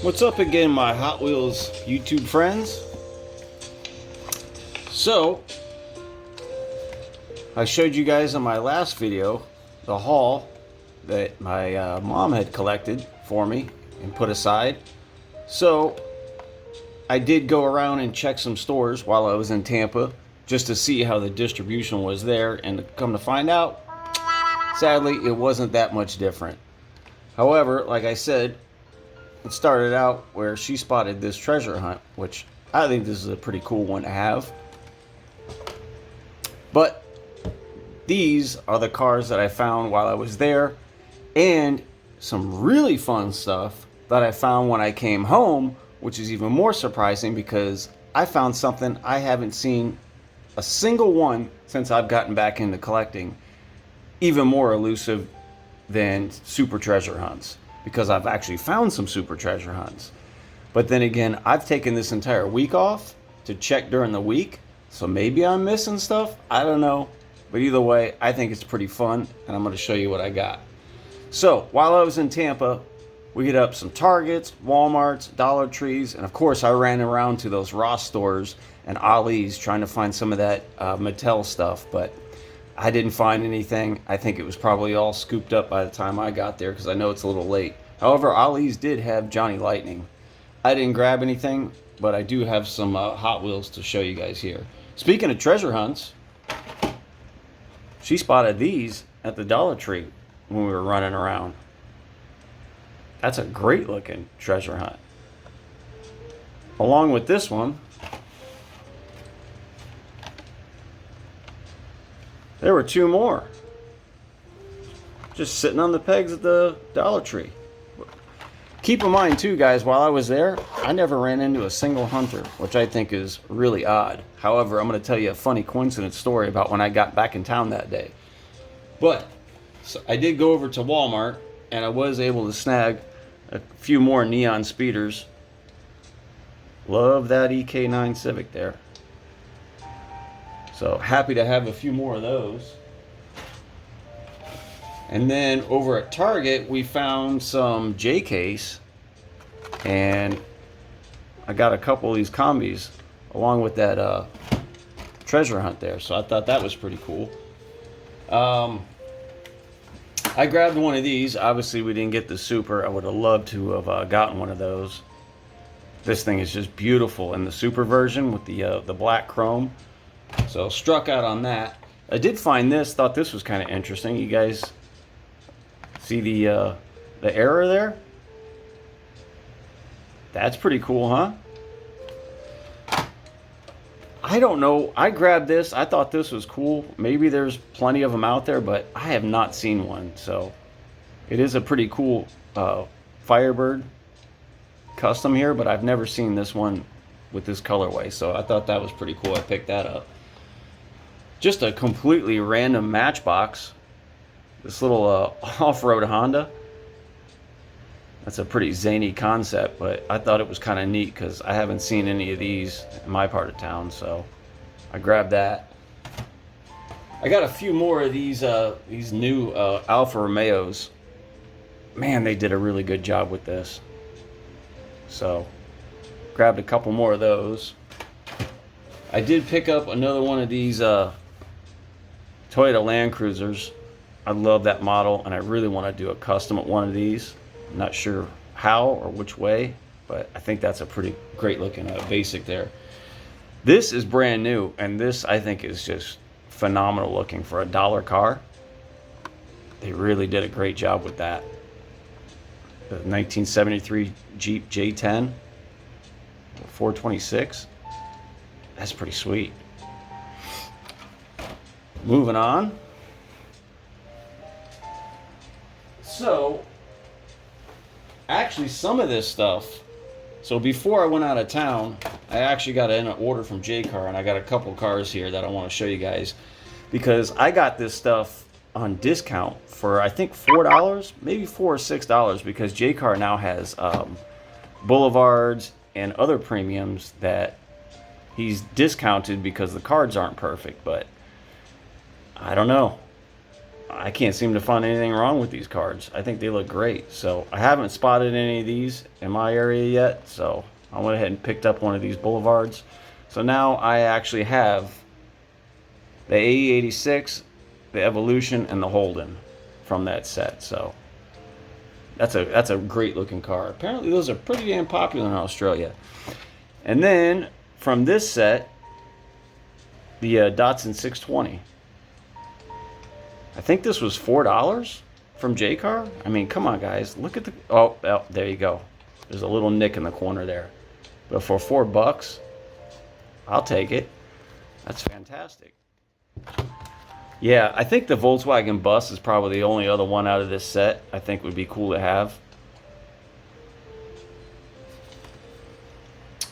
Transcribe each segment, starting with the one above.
What's up again, my Hot Wheels YouTube friends? So, I showed you guys in my last video the haul that my mom had collected for me and put aside. So, I did go around and check some stores while I was in Tampa just to see how the distribution was there, and to come to find out, sadly, it wasn't that much different. However, like I said, it started out where she spotted this treasure hunt, which I think this is a pretty cool one to have. But these are the cars that I found while I was there, and some really fun stuff that I found when I came home, which is even more surprising because I found something I haven't seen a single one since I've gotten back into collecting, even more elusive than super treasure hunts, because I've actually found some super treasure hunts. But then again, I've taken this entire week off to check during the week, so maybe I'm missing stuff. I don't know. But either way, I think it's pretty fun, and I'm going to show you what I got. So, while I was in Tampa, we hit up some Targets, Walmarts, Dollar Trees, and of course I ran around to those Ross stores and Ollie's trying to find some of that Mattel stuff, but I didn't find anything. I think it was probably all scooped up by the time I got there, because I know it's a little late. However, Ollie's did have Johnny Lightning. I didn't grab anything, but I do have some Hot Wheels to show you guys here. Speaking of treasure hunts, she spotted these at the Dollar Tree when we were running around. That's a great looking treasure hunt. Along with this one, there were two more just sitting on the pegs at the Dollar Tree. Keep in mind too, guys, while I was there, I never ran into a single hunter, which I think is really odd. However, I'm going to tell you a funny coincidence story about when I got back in town that day. But so I did go over to Walmart, and I was able to snag a few more neon speeders. Love that EK9 Civic there. So happy to have a few more of those. And then over at Target, we found some J-Case, and I got a couple of these combis along with that treasure hunt there. So I thought that was pretty cool. I grabbed one of these. Obviously, we didn't get the super. I would have loved to have gotten one of those. This thing is just beautiful in the super version with the black chrome. So struck out on that. I did find this. Thought this was kind of interesting. You guys see the error there? That's pretty cool, huh? I don't know. I grabbed this. I thought this was cool. Maybe there's plenty of them out there, but I have not seen one. So it is a pretty cool Firebird custom here, but I've never seen this one with this colorway. So I thought that was pretty cool. I picked that up. Just a completely random Matchbox. This little off-road Honda. That's a pretty zany concept, but I thought it was kind of neat because I haven't seen any of these in my part of town, so I grabbed that. I got a few more of these new Alfa Romeos. Man, they did a really good job with this. So, grabbed a couple more of those. I did pick up another one of these Toyota Land Cruisers. I love that model, and I really want to do a custom at one of these. I'm not sure how or which way, but I think that's a pretty great looking basic there. This is brand new, and this I think is just phenomenal looking for a dollar car. They really did a great job with that. The 1973 Jeep J10 426. That's pretty sweet. Moving on. So, actually some of this stuff, so before I went out of town, I actually got an order from Jaycar, and I got a couple cars here that I want to show you guys, because I got this stuff on discount for I think $4, maybe $4 or $6, because Jaycar now has Boulevards and other premiums that he's discounted because the cards aren't perfect. But I don't know. I can't seem to find anything wrong with these cards. I think they look great. So I haven't spotted any of these in my area yet. So I went ahead and picked up one of these Boulevards. So now I actually have the AE86, the Evolution, and the Holden from that set. So that's a great looking car. Apparently those are pretty damn popular in Australia. And then from this set, the Datsun 620. I think this was $4 from Jaycar. I mean, come on, guys. Look at the... Oh, there you go. There's a little nick in the corner there. But for $4, I'll take it. That's fantastic. Yeah, I think the Volkswagen Bus is probably the only other one out of this set I think would be cool to have.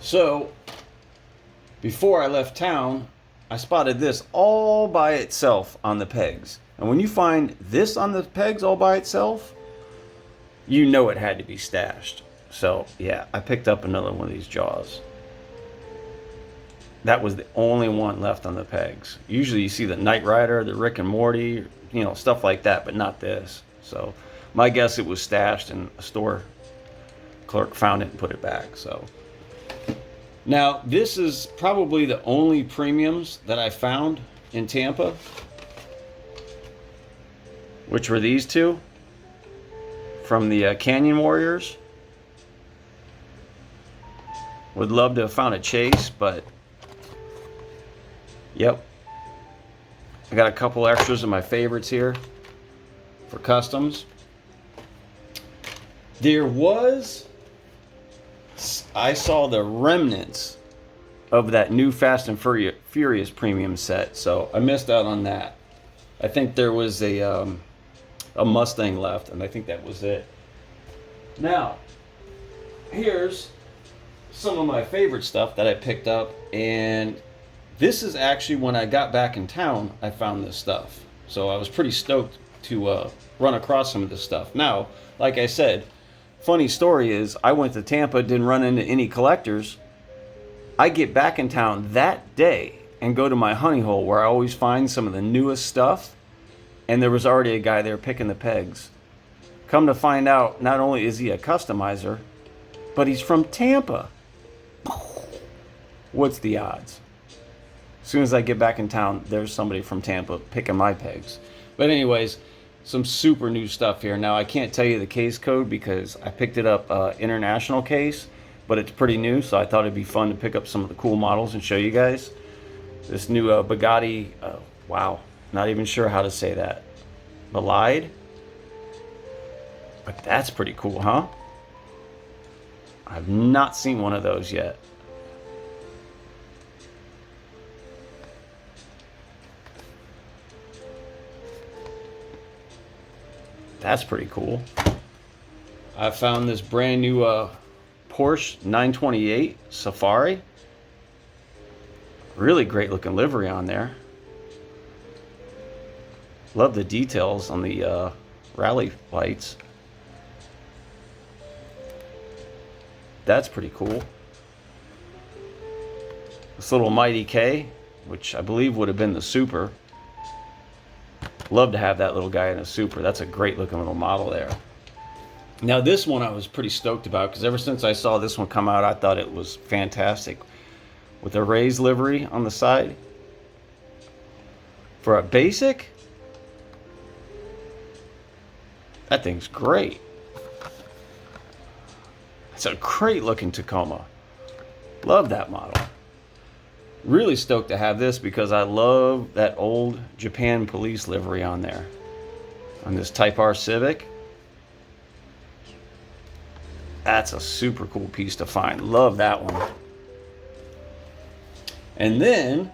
So, before I left town, I spotted this all by itself on the pegs. And when you find this on the pegs all by itself, you know it had to be stashed. So, yeah, I picked up another one of these Jaws. That was the only one left on the pegs. Usually you see the Knight Rider, the Rick and Morty, you know, stuff like that, but not this. So, my guess it was stashed and a store clerk found it and put it back. So, now this is probably the only premiums that I found in Tampa, which were these two from the Canyon Warriors. Would love to have found a Chase, but yep. I got a couple extras of my favorites here for customs. There was, I saw the remnants of that new Fast and Furious premium set, so I missed out on that. I think there was a Mustang left, and I think that was it. Now, here's some of my favorite stuff that I picked up, and this is actually when I got back in town, I found this stuff. So I was pretty stoked to run across some of this stuff. Now, like I said, funny story is I went to Tampa, didn't run into any collectors. I get back in town that day and go to my honey hole where I always find some of the newest stuff, and there was already a guy there picking the pegs. Come to find out, not only is he a customizer, but he's from Tampa. What's the odds? As soon as I get back in town, there's somebody from Tampa picking my pegs. But anyways, some super new stuff here. Now, I can't tell you the case code because I picked it up international case, but it's pretty new, so I thought it'd be fun to pick up some of the cool models and show you guys. This new Bugatti, wow, not even sure how to say that. Bolide? But that's pretty cool, huh? I've not seen one of those yet. That's pretty cool. I found this brand new Porsche 928 Safari. Really great looking livery on there. Love the details on the rally lights. That's pretty cool. This little Mighty K, which I believe would have been the Super. Love to have that little guy in a Super. That's a great looking little model there. Now this one I was pretty stoked about because ever since I saw this one come out, I thought it was fantastic. With a raised livery on the side. For a basic, that thing's great. It's a great looking Tacoma. Love that model. Really stoked to have this because I love that old Japan police livery on there. On this Type R Civic. That's a super cool piece to find. Love that one. And then,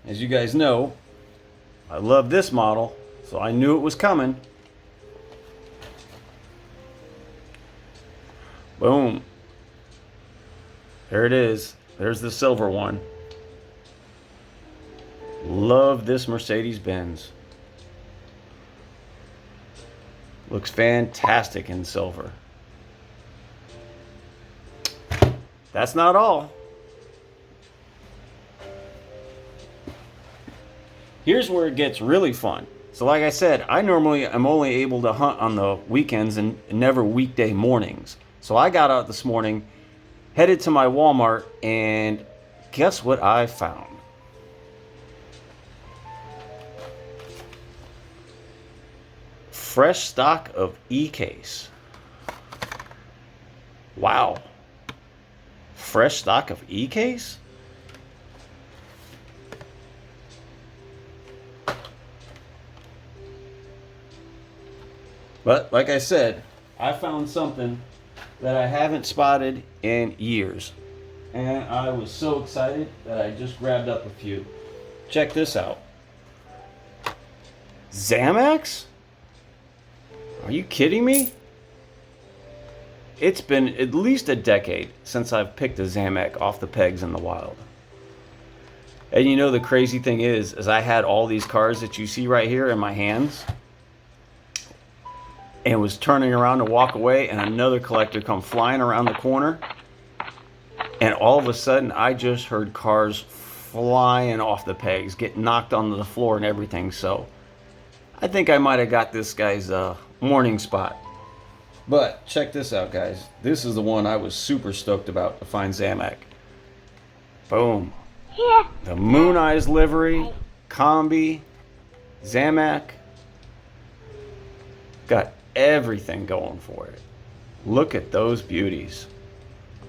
as you guys know, I love this model, so I knew it was coming. Boom. There it is. There's the silver one. Love this Mercedes-Benz. Looks fantastic in silver. That's not all. Here's where it gets really fun. So like I said, I normally am only able to hunt on the weekends and never weekday mornings. So I got out this morning, headed to my Walmart, and guess what I found? Fresh stock of E-case. Wow. Fresh stock of E-case? But like I said, I found something that I haven't spotted in years. And I was so excited that I just grabbed up a few. Check this out. Zamacs? Are you kidding me? It's been at least a decade since I've picked a Zamac off the pegs in the wild. And you know the crazy thing is I had all these cards that you see right here in my hands, and was turning around to walk away, and another collector come flying around the corner, and all of a sudden I just heard cars flying off the pegs, get knocked onto the floor and everything. So I think I might have got this guy's morning spot. But check this out, guys. This is the one I was super stoked about to find Zamac. Boom. The Moon Eyes livery, combi, Zamac. Got everything going for it. Look at those beauties.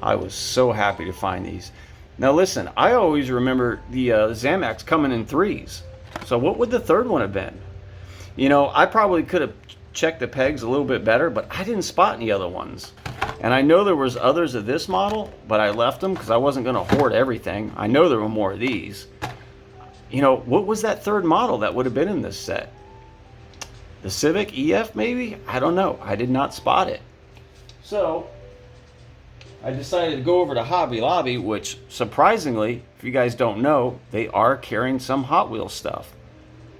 I was so happy to find these. Now listen, I always remember the Zamacs coming in threes. So what would the third one have been? You know, I probably could have checked the pegs a little bit better, but I didn't spot any other ones. And I know there was others of this model, but I left them because I wasn't going to hoard everything. I know there were more of these. You know, what was that third model that would have been in this set? The Civic EF maybe? I don't know. I did not spot it. So I decided to go over to Hobby Lobby, which surprisingly, if you guys don't know, they are carrying some Hot Wheels stuff.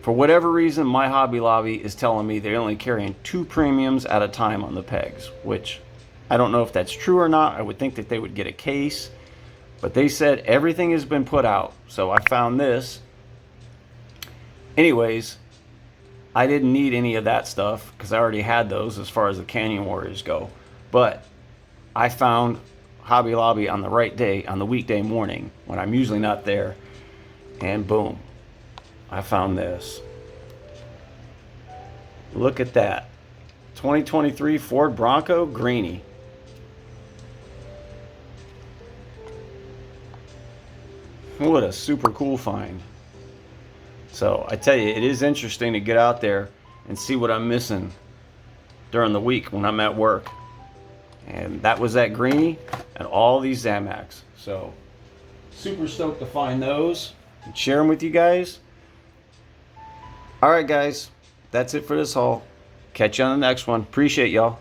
For whatever reason, my Hobby Lobby is telling me they're only carrying 2 premiums at a time on the pegs, which I don't know if that's true or not. I would think that they would get a case, but they said everything has been put out. So I found this. Anyways, I didn't need any of that stuff because I already had those as far as the Canyon Warriors go. But I found Hobby Lobby on the right day, on the weekday morning, when I'm usually not there. And boom, I found this. Look at that. 2023 Ford Bronco Greenie. What a super cool find. So I tell you, it is interesting to get out there and see what I'm missing during the week when I'm at work. And that was that Greenie and all these Zamacs. So super stoked to find those and share them with you guys. All right, guys, that's it for this haul. Catch you on the next one. Appreciate y'all.